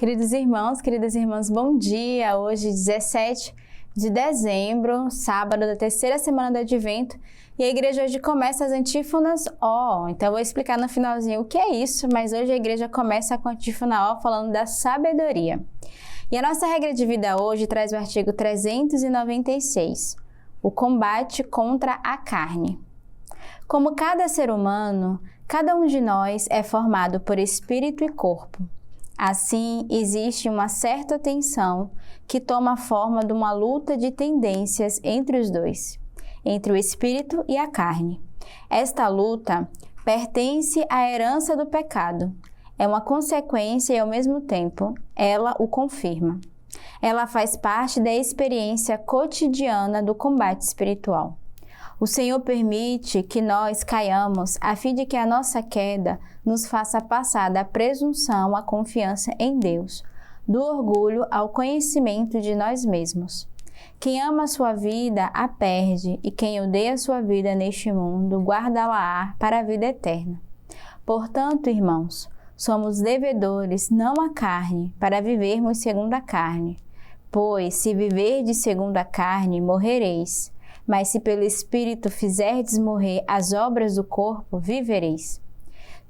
Queridos irmãos, queridas irmãs, bom dia! Hoje, 17 de dezembro, sábado da terceira semana do Advento, e a igreja hoje começa as antífonas O. Então, eu vou explicar no finalzinho o que é isso, mas hoje a igreja começa com a antífona O falando da sabedoria. E a nossa regra de vida hoje traz o artigo 396, o combate contra a carne. Como cada ser humano, cada um de nós é formado por espírito e corpo. Assim, existe uma certa tensão que toma a forma de uma luta de tendências entre os dois, entre o espírito e a carne. Esta luta pertence à herança do pecado. É uma consequência e, ao mesmo tempo, ela o confirma. Ela faz parte da experiência cotidiana do combate espiritual. O Senhor permite que nós caiamos a fim de que a nossa queda nos faça passar da presunção à confiança em Deus, do orgulho ao conhecimento de nós mesmos. Quem ama a sua vida a perde, e quem odeia a sua vida neste mundo guarda-la para a vida eterna. Portanto, irmãos, somos devedores não à carne, para vivermos segundo a carne. Pois, se viverdes segundo a carne, morrereis. Mas se pelo Espírito fizerdes morrer as obras do corpo, vivereis.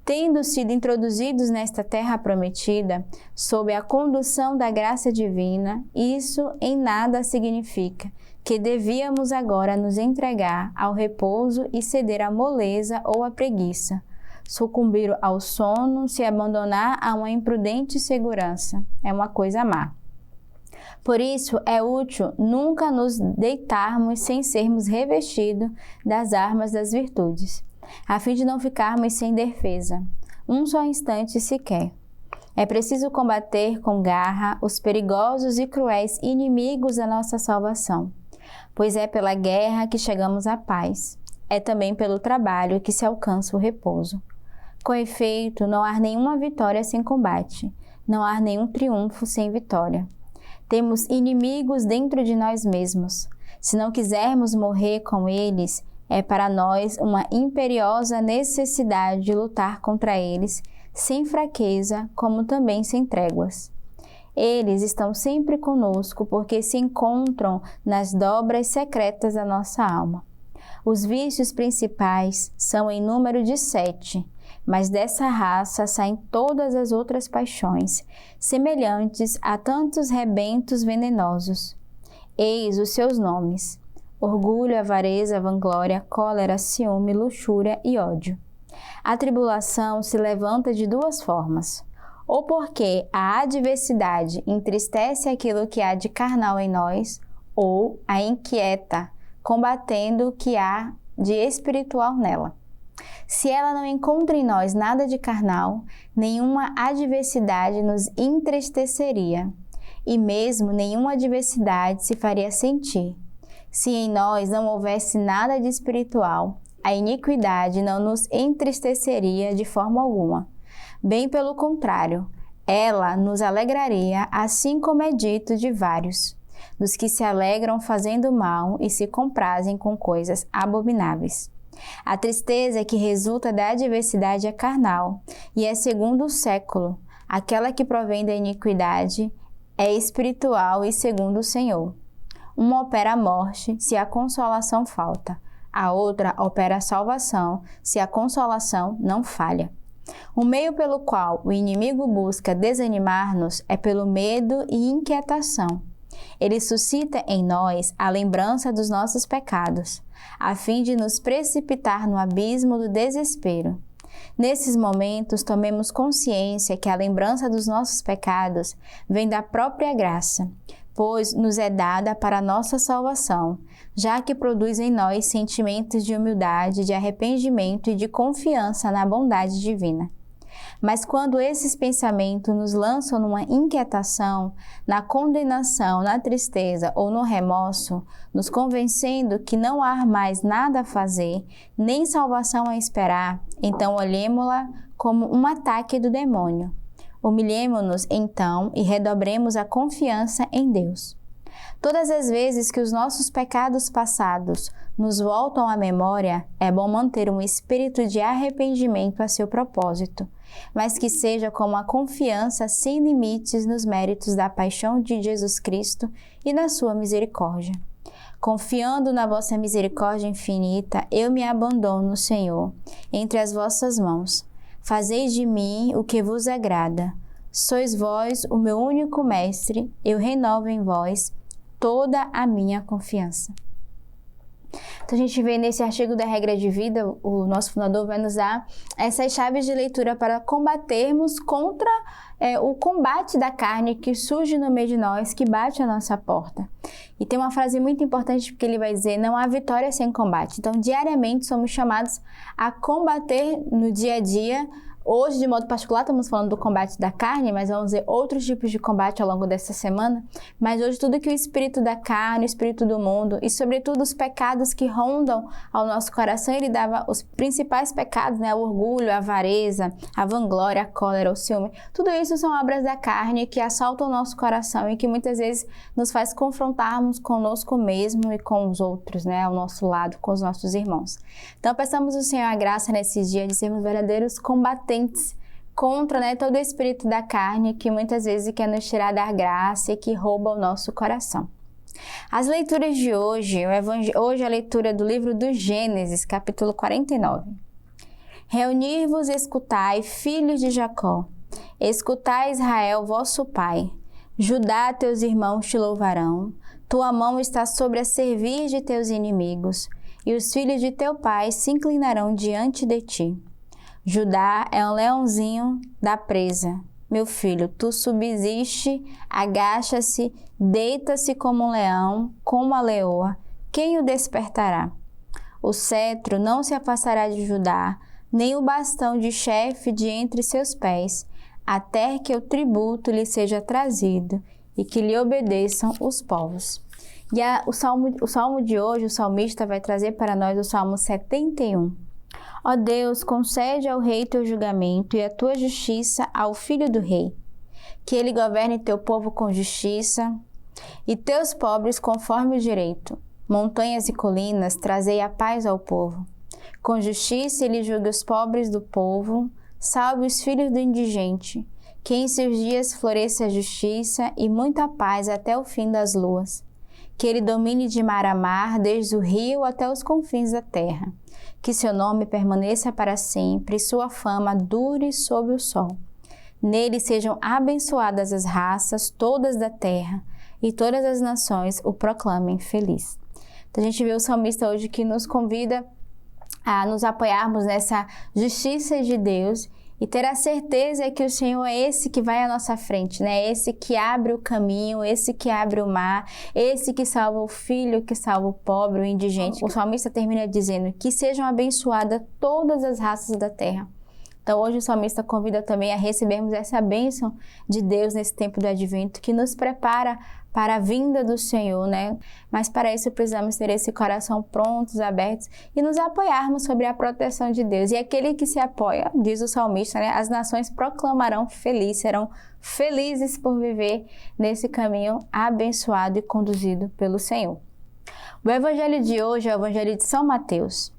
Tendo sido introduzidos nesta terra prometida, sob a condução da graça divina, isso em nada significa que devíamos agora nos entregar ao repouso e ceder à moleza ou à preguiça, sucumbir ao sono, se abandonar a uma imprudente segurança. É uma coisa má. Por isso, é útil nunca nos deitarmos sem sermos revestidos das armas das virtudes, a fim de não ficarmos sem defesa, um só instante sequer. É preciso combater com garra os perigosos e cruéis inimigos da nossa salvação, pois é pela guerra que chegamos à paz, é também pelo trabalho que se alcança o repouso. Com efeito, não há nenhuma vitória sem combate, não há nenhum triunfo sem vitória. Temos inimigos dentro de nós mesmos. Se não quisermos morrer com eles, é para nós uma imperiosa necessidade de lutar contra eles, sem fraqueza, como também sem tréguas. Eles estão sempre conosco porque se encontram nas dobras secretas da nossa alma. Os vícios principais são em número de 7, mas dessa raça saem todas as outras paixões, semelhantes a tantos rebentos venenosos. Eis os seus nomes: orgulho, avareza, vanglória, cólera, ciúme, luxúria e ódio. A tribulação se levanta de duas formas: ou porque a adversidade entristece aquilo que há de carnal em nós, ou a inquieta, combatendo o que há de espiritual nela. Se ela não encontra em nós nada de carnal, nenhuma adversidade nos entristeceria, e mesmo nenhuma adversidade se faria sentir. Se em nós não houvesse nada de espiritual, a iniquidade não nos entristeceria de forma alguma. Bem pelo contrário, ela nos alegraria, assim como é dito de vários, dos que se alegram fazendo mal e se comprazem com coisas abomináveis. A tristeza que resulta da adversidade é carnal e é segundo o século. Aquela que provém da iniquidade é espiritual e segundo o Senhor. Uma opera a morte, se a consolação falta. A outra opera a salvação, se a consolação não falha. O meio pelo qual o inimigo busca desanimar-nos é pelo medo e inquietação. Ele suscita em nós a lembrança dos nossos pecados, a fim de nos precipitar no abismo do desespero. Nesses momentos, tomemos consciência que a lembrança dos nossos pecados vem da própria graça, pois nos é dada para a nossa salvação, já que produz em nós sentimentos de humildade, de arrependimento e de confiança na bondade divina. Mas quando esses pensamentos nos lançam numa inquietação, na condenação, na tristeza ou no remorso, nos convencendo que não há mais nada a fazer, nem salvação a esperar, então olhemo-la como um ataque do demônio. Humilhemo-nos então e redobremos a confiança em Deus. Todas as vezes que os nossos pecados passados nos voltam à memória, é bom manter um espírito de arrependimento a seu propósito, mas que seja com a confiança sem limites nos méritos da paixão de Jesus Cristo e na sua misericórdia. Confiando na vossa misericórdia infinita, eu me abandono, Senhor, entre as vossas mãos. Fazeis de mim o que vos agrada. Sois vós o meu único mestre, eu renovo em vós toda a minha confiança. Então, a gente vê nesse artigo da regra de vida, o nosso fundador vai nos dar essas chaves de leitura para combatermos contra o combate da carne que surge no meio de nós, que bate a nossa porta. E tem uma frase muito importante porque ele vai dizer, não há vitória sem combate. Então, diariamente somos chamados a combater no dia a dia. Hoje, de modo particular, estamos falando do combate da carne, mas vamos ver outros tipos de combate ao longo dessa semana. Mas hoje, tudo que o espírito da carne, o espírito do mundo e, sobretudo, os pecados que rondam ao nosso coração, ele dava os principais pecados, né? O orgulho, a avareza, a vanglória, a cólera, o ciúme. Tudo isso são obras da carne que assaltam o nosso coração e que muitas vezes nos faz confrontarmos conosco mesmo e com os outros, né? Ao nosso lado, com os nossos irmãos. Então, peçamos ao Senhor a graça nesses dias de sermos verdadeiros combatentes contra, né, todo o espírito da carne que muitas vezes quer nos tirar da graça e que rouba o nosso coração. As leituras de hoje, hoje a leitura do livro do Gênesis, capítulo 49. Reunir-vos e escutai, filhos de Jacó, escutai Israel, vosso pai. Judá, teus irmãos te louvarão, tua mão está sobre a cerviz de teus inimigos, e os filhos de teu pai se inclinarão diante de ti. Judá é um leãozinho da presa. Meu filho, tu subsiste, agacha-se, deita-se como um leão, como a leoa. Quem o despertará? O cetro não se afastará de Judá, nem o bastão de chefe de entre seus pés, até que o tributo lhe seja trazido e que lhe obedeçam os povos. E o salmo de hoje, o salmista vai trazer para nós o Salmo 71. Ó Deus, concede ao rei teu julgamento e a tua justiça ao filho do rei, que ele governe teu povo com justiça e teus pobres conforme o direito. Montanhas e colinas, trazei a paz ao povo. Com justiça ele julgue os pobres do povo, salve os filhos do indigente, que em seus dias floresça a justiça e muita paz até o fim das luas. Que ele domine de mar a mar, desde o rio até os confins da terra. Que seu nome permaneça para sempre e sua fama dure sob o sol. Nele sejam abençoadas as raças todas da terra e todas as nações o proclamem feliz. Então a gente vê o salmista hoje que nos convida a nos apoiarmos nessa justiça de Deus e ter a certeza que o Senhor é esse que vai à nossa frente, né? Esse que abre o caminho, esse que abre o mar, esse que salva o filho, que salva o pobre, o indigente. O salmista termina dizendo que sejam abençoadas todas as raças da terra. Então hoje o salmista convida também a recebermos essa bênção de Deus nesse tempo do advento, que nos prepara para a vinda do Senhor, né? Mas para isso precisamos ter esse coração prontos, abertos e nos apoiarmos sobre a proteção de Deus. E aquele que se apoia, diz o salmista, né? As nações proclamarão feliz, serão felizes por viver nesse caminho abençoado e conduzido pelo Senhor. O evangelho de hoje é o evangelho de São Mateus.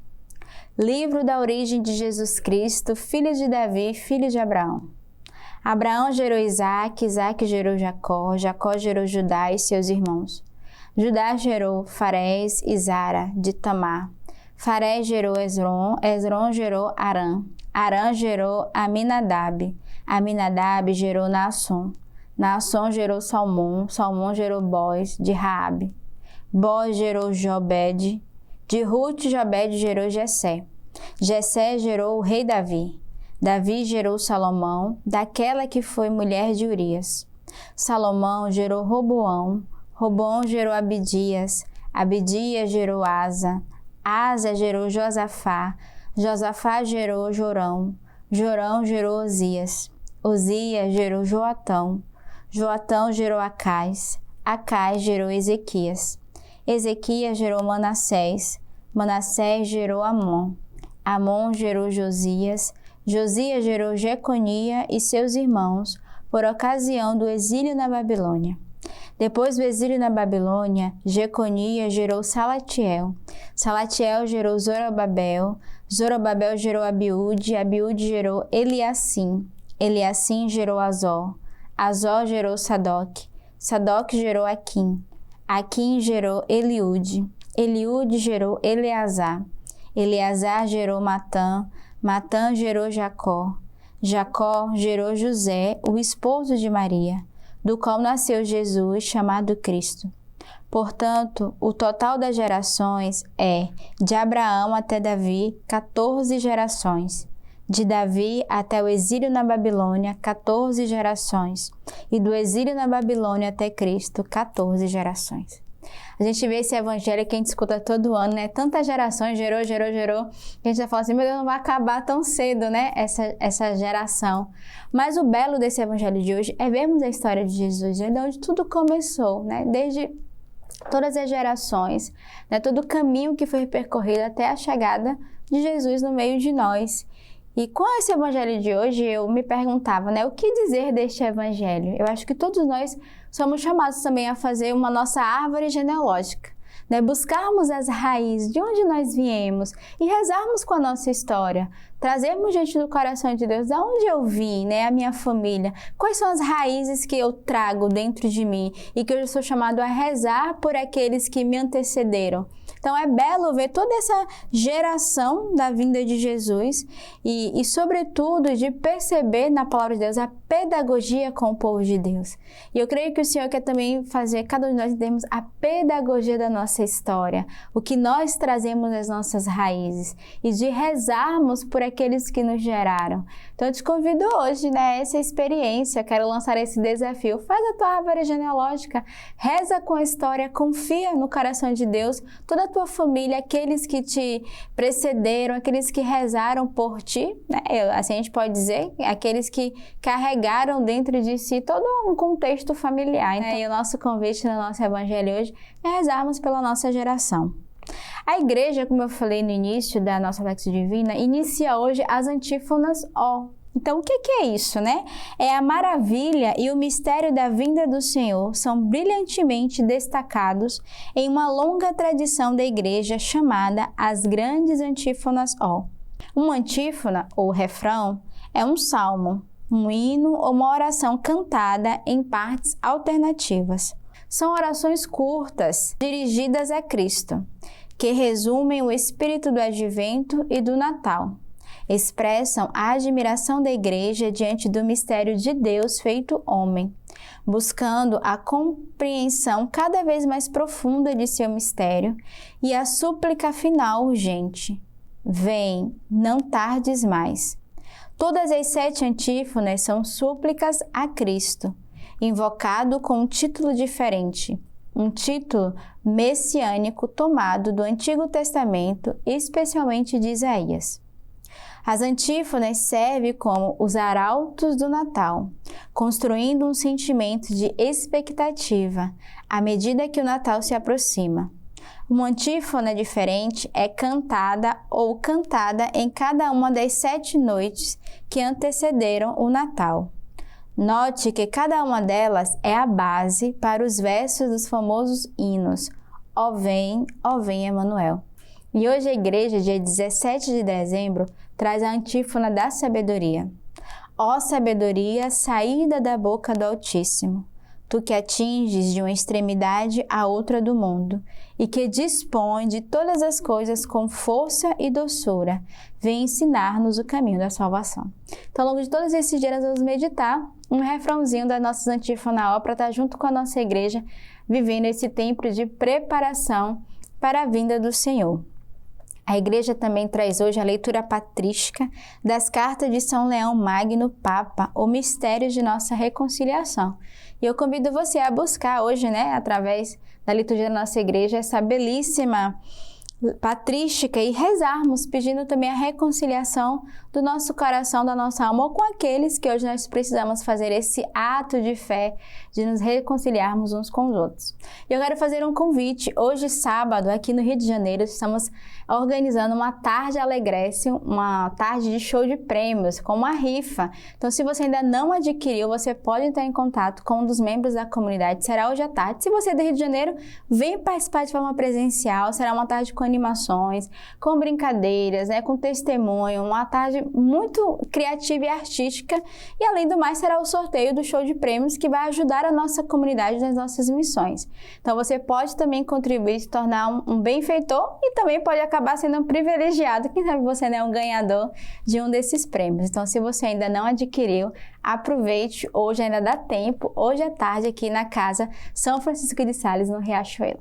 Livro da origem de Jesus Cristo, filho de Davi, filho de Abraão. Abraão gerou Isaque, Isaque gerou Jacó, Jacó gerou Judá e seus irmãos. Judá gerou Farés e Zara, de Tamar. Farés gerou Esrom, Esrom gerou Arã. Arã gerou Aminadab. Aminadab gerou Naasson. Naasson gerou Salmão, Salmão gerou Boz, de Raabe. Boz gerou Jobed. De Rute, Jobed gerou Jessé. Jessé gerou o rei Davi. Davi gerou Salomão, daquela que foi mulher de Urias. Salomão gerou Roboão. Roboão gerou Abidias. Abidias gerou Asa. Asa gerou Josafá. Josafá gerou Jorão. Jorão gerou Osias. Osias gerou Joatão. Joatão gerou Acais. Acais gerou Ezequias. Ezequias gerou Manassés. Manassés gerou Amon. Amon gerou Josias. Josias gerou Jeconia e seus irmãos por ocasião do exílio na Babilônia. Depois do exílio na Babilônia, Jeconias gerou Salatiel. Salatiel gerou Zorobabel. Zorobabel gerou Abiúde. Abiúde gerou Eliacim. Eliacim gerou Azor. Azor gerou Sadoc. Sadoc gerou Aquim. Aquim gerou Eliúde. Eliúde gerou Eleazar. Eleazar gerou Matã. Matã gerou Jacó. Jacó gerou José, o esposo de Maria, do qual nasceu Jesus, chamado Cristo. Portanto, o total das gerações é, de Abraão até Davi, 14 gerações. De Davi até o exílio na Babilônia, 14 gerações. E do exílio na Babilônia até Cristo, 14 gerações. A gente vê esse evangelho que a gente escuta todo ano, né? Tantas gerações, gerou. E a gente já fala assim, meu Deus, não vai acabar tão cedo, né? Essa geração. Mas o belo desse evangelho de hoje é vermos a história de Jesus, né? De onde tudo começou, né? Desde todas as gerações, né? Todo o caminho que foi percorrido até a chegada de Jesus no meio de nós. E com esse evangelho de hoje, eu me perguntava, né, o que dizer deste evangelho? Eu acho que todos nós somos chamados também a fazer uma nossa árvore genealógica, né, buscarmos as raízes de onde nós viemos e rezarmos com a nossa história, trazermos diante do coração de Deus de onde eu vim, né, a minha família, quais são as raízes que eu trago dentro de mim e que eu sou chamado a rezar por aqueles que me antecederam. Então é belo ver toda essa geração da vinda de Jesus e sobretudo, de perceber na palavra de Deus a pedagogia com o povo de Deus. E eu creio que o Senhor quer também fazer cada um de nós termos a pedagogia da nossa história, o que nós trazemos das nossas raízes e de rezarmos por aqueles que nos geraram. Então eu te convido hoje, né, a essa experiência, quero lançar esse desafio. Faz a tua árvore genealógica, reza com a história, confia no coração de Deus, toda a tua família, aqueles que te precederam, aqueles que rezaram por ti, né? Assim a gente pode dizer, aqueles que carregaram dentro de si todo um contexto familiar. Então, e o nosso convite no nosso evangelho hoje é rezarmos pela nossa geração. A igreja, como eu falei no início da nossa Lexio Divina, inicia hoje as antífonas O. Então, o que é isso, né? É a maravilha e o mistério da vinda do Senhor são brilhantemente destacados em uma longa tradição da igreja chamada as grandes antífonas O. Uma antífona, ou refrão, é um salmo, um hino ou uma oração cantada em partes alternativas. São orações curtas, dirigidas a Cristo, que resumem o espírito do advento e do Natal. Expressam a admiração da igreja diante do mistério de Deus feito homem, buscando a compreensão cada vez mais profunda de seu mistério e a súplica final urgente: vem, não tardes mais. Todas as 7 antífonas são súplicas a Cristo, invocado com um título diferente, um título messiânico tomado do Antigo Testamento, especialmente de Isaías. As antífonas servem como os arautos do Natal, construindo um sentimento de expectativa à medida que o Natal se aproxima. Uma antífona diferente é cantada ou cantada em cada uma das 7 noites que antecederam o Natal. Note que cada uma delas é a base para os versos dos famosos hinos Ó vem, Emanuel. E hoje a igreja, dia 17 de dezembro, traz a antífona da sabedoria. Ó sabedoria, saída da boca do Altíssimo, tu que atinges de uma extremidade à outra do mundo, e que dispõe de todas as coisas com força e doçura, vem ensinar-nos o caminho da salvação. Então, ao longo de todos esses dias, nós vamos meditar um refrãozinho das nossas antífonas para estar junto com a nossa igreja, vivendo esse tempo de preparação para a vinda do Senhor. A igreja também traz hoje a leitura patrística das cartas de São Leão Magno, Papa, o mistério de nossa reconciliação. E eu convido você a buscar hoje, né, através da liturgia da nossa igreja, essa belíssima patrística e rezarmos, pedindo também a reconciliação do nosso coração, da nossa alma, ou com aqueles que hoje nós precisamos fazer esse ato de fé, de nos reconciliarmos uns com os outros. E eu quero fazer um convite. Hoje, sábado, aqui no Rio de Janeiro, estamos organizando uma tarde alegrece, uma tarde de show de prêmios, com uma rifa. Então, se você ainda não adquiriu, você pode entrar em contato com um dos membros da comunidade. Será hoje à tarde. Se você é do Rio de Janeiro, vem participar de forma presencial. Será uma tarde com animações, com brincadeiras, com testemunho, uma tarde muito criativa e artística. E, além do mais, será o sorteio do show de prêmios que vai ajudar a nossa comunidade nas nossas missões. Então, você pode também contribuir, se tornar um benfeitor e também pode acabar sendo um privilegiado. Quem sabe você não é um ganhador de um desses prêmios. Então, se você ainda não adquiriu, aproveite, hoje ainda dá tempo, hoje à tarde aqui na Casa São Francisco de Sales, no Riachuelo.